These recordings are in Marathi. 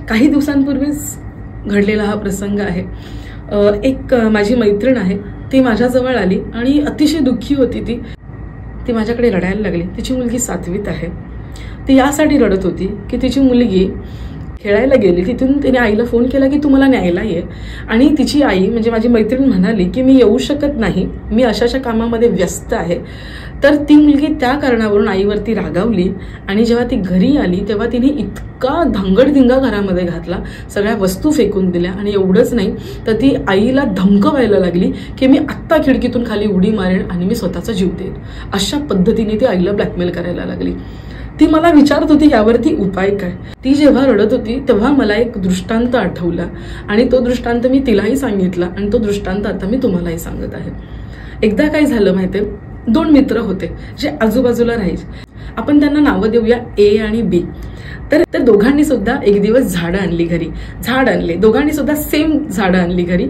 काही दिवसांपूर्वीच घडलेला हा प्रसंग आहे। एक माझी मैत्रीण आहे, ती माझ्याजवळ आली आणि अतिशय दुःखी होती। ती माझ्याकडे रडायला लागली। तिची मुलगी 7वीत आहे। ती यासाठी रडत होती की तिची मुलगी खेळायला गेली, तिथून तिने आईला फोन केला की तू मला न्यायला ये, आणि तिची आई म्हणजे माझी मैत्रीण म्हणाली की मी येऊ शकत नाही, मी अशाशा कामामध्ये व्यस्त आहे। तर ती मुलगी त्या कारणावरून आईवरती रागावली आणि जेव्हा ती घरी आली तेव्हा तिने इतका धांगडधिंगा घरामध्ये घातला, सगळ्या वस्तू फेकून दिल्या, आणि एवढंच नाही तर ती आईला धमकवायला लागली की मी आत्ता खिडकीतून खाली उडी मारेन आणि मी स्वतःचा जीव देईन। अशा पद्धतीने ती आईला ब्लॅकमेल करायला लागली। ती मला विचारत होती यावरती उपाय काय। ती जेव्हा रडत होती तेव्हा मला एक दृष्टांत आठवला आणि तो दृष्टांत मी तिलाही सांगितला आणि तो दृष्टांत आता मी तुम्हालाही सांगत आहे। एकदा काय झालं माहितीये, 2 मित्र होते जे आजूबाजूला राहायचे। आपण त्यांना नावं देऊया ए आणि बी। तर दोघांनी सुद्धा एक दिवस झाडं आणली घरी, झाड आणले, दोघांनी सुद्धा सेम झाडं आणली घरी।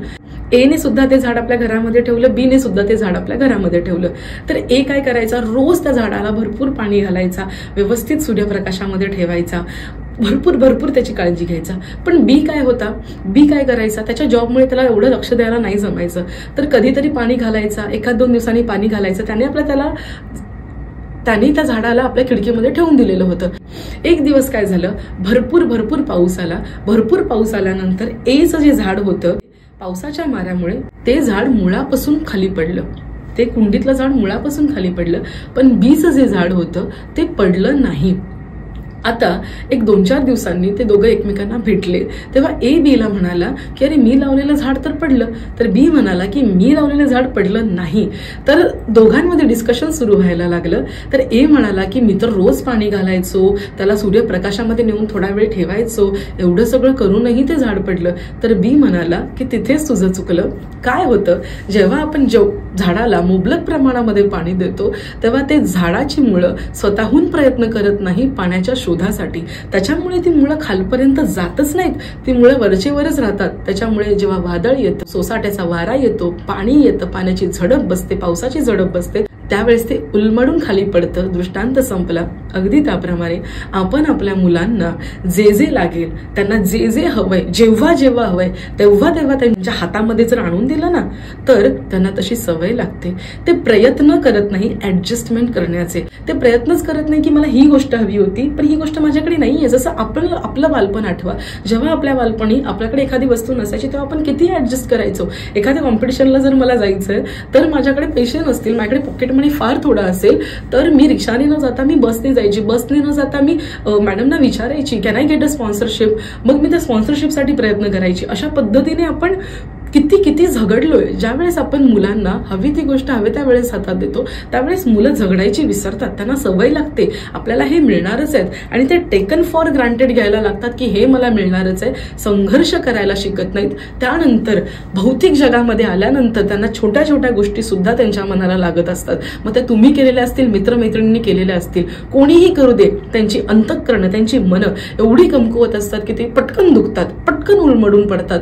ए ने सुद्धा ते झाड आपल्या घरामध्ये ठेवलं, बी ने सुद्धा ते झाड आपल्या घरामध्ये ठेवलं। तर ए काय करायचा, रोज त्या झाडाला भरपूर पाणी घालायचा, व्यवस्थित सूर्यप्रकाशामध्ये ठेवायचा, भरपूर त्याची काळजी घ्यायचा। पण बी काय करायचा, त्याच्या जॉबमुळे त्याला एवढं लक्ष द्यायला नाही जमायचं, तर कधीतरी पाणी घालायचा, 1-2 दिवसांनी पाणी घालायचं। त्याने त्या झाडाला आपल्या खिडकीमध्ये ठेवून दिलेलं होतं। एक दिवस काय झालं, भरपूर पाऊस आला। भरपूर पाऊस आल्यानंतर एचं जे झाड होतं, पावसाच्या माऱ्यामुळे ते झाड मुळापासून खाली पडलं, ते कुंडीतलं झाड मुळापासून खाली पडलं, पण बीचं जे झाड होतं ते पडलं नाही। आता एक 2-4 दिवसांनी ते दोघं एकमेकांना भेटले तेव्हा ए बीला म्हणाला की अरे मी लावलेलं झाड तर पडलं, तर बी म्हणाला की मी लावलेलं झाड पडलं नाही। तर दोघांमध्ये डिस्कशन सुरू व्हायला लागलं। तर ए म्हणाला की मी तर रोज पाणी घालायचो, त्याला सूर्यप्रकाशामध्ये नेऊन थोडा वेळ ठेवायचो, एवढं सगळं करूनही ते झाड पडलं। तर बी म्हणाला की तिथेच तुझं चुकलं। काय होतं, जेव्हा आपण झाडाला मुबलक प्रमाणामध्ये पाणी देतो तेव्हा ते झाडाची मुळं स्वतःहून प्रयत्न करत नाही पाण्याच्या शोधासाठी, त्याच्यामुळे ती मुळं खालपर्यंत जातच नाहीत, ती मुळं वरचेवरच राहतात। त्याच्यामुळे जेव्हा वादळ येतं, सोसाट्याचा वारा येतो, पाणी येतं, पाण्याची झडप बसते, पावसाची झडप बसते, त्यावेळेस ते उलमडून खाली पडतं। दृष्टांत संपला। अगदी त्याप्रमाणे आपण आपल्या मुलांना जे लागेल, त्यांना जे हवंय, जेव्हा हवंय तेव्हा त्यांच्या हातामध्ये जर आणून दिलं ना, तर त्यांना तशी सवय लागते। ते प्रयत्न करत नाही ऍडजस्टमेंट करण्याचे, ते प्रयत्नच करत नाही की मला ही गोष्ट हवी होती पण ही गोष्ट माझ्याकडे नाहीये। जसं आपलं बालपण आठवा, जेव्हा आपल्या बालपणी आपल्याकडे एखादी वस्तू नसायची तेव्हा आपण किती ऍडजस्ट करायचो। एखाद्या कॉम्पिटिशनला जर मला जायचंय तर माझ्याकडे पैसे नसतील, माझ्याकडे पॉकेट मनी फार थोडा असेल, तर मी रिक्षाने न जाता मी बसने जायची, बसने न जाता मी मॅडमना विचारायची can I get a sponsorship, मग मी त्या स्पॉन्सरशिपसाठी प्रयत्न करायची। अशा पद्धतीने आपण किती झगडलोय। ज्यावेळेस आपण मुलांना हवी ती गोष्ट हवे त्यावेळेस हातात देतो त्यावेळेस मुलं झगडायची विसरतात, त्यांना सवय लागते आपल्याला हे मिळणारच आहे आणि ते टेकन फॉर ग्रांटेड घ्यायला लागतात की हे मला मिळणारच आहे। संघर्ष करायला शिकत नाहीत। त्यानंतर भौतिक जगामध्ये आल्यानंतर त्यांना छोट्या गोष्टी सुद्धा त्यांच्या मनाला लागत असतात। मग ते तुम्ही केलेल्या असतील, मित्रमैत्रिणींनी केलेल्या असतील, कोणीही करू दे, त्यांची अंतःकरण, त्यांची मनं एवढी कमकुवत असतात की ते पटकन दुखतात, पटकन उलमडून पडतात।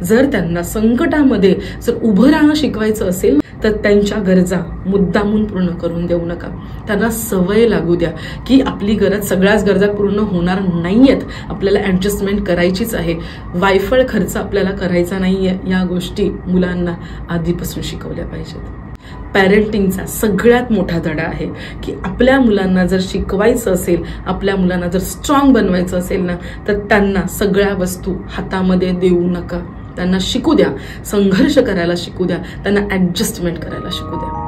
जर त्यांना संकटामध्ये जर उभं राहणं शिकवायचं असेल तर त्यांच्या गरजा मुद्दामून पूर्ण करून देऊ नका। त्यांना सवय लागू द्या की आपली गरज, सगळ्याच गरजा पूर्ण होणार नाहीयेत, आपल्याला ऍडजस्टमेंट करायचीच आहे, वायफळ खर्च आपल्याला करायचा नाहीये। या गोष्टी मुलांना आधीपासून शिकवल्या पाहिजेत। पॅरेंटिंगचा सगळ्यात मोठा धडा आहे की आपल्या मुलांना जर शिकवायचं असेल, आपल्या मुलांना जर स्ट्रॉंग बनवायचं असेल ना, तर त्यांना सगळ्या वस्तू हातामध्ये देऊ नका। त्यांना शिकू द्या, संघर्ष करायला शिकू द्या, त्यांना ऍडजस्टमेंट करायला शिकू द्या।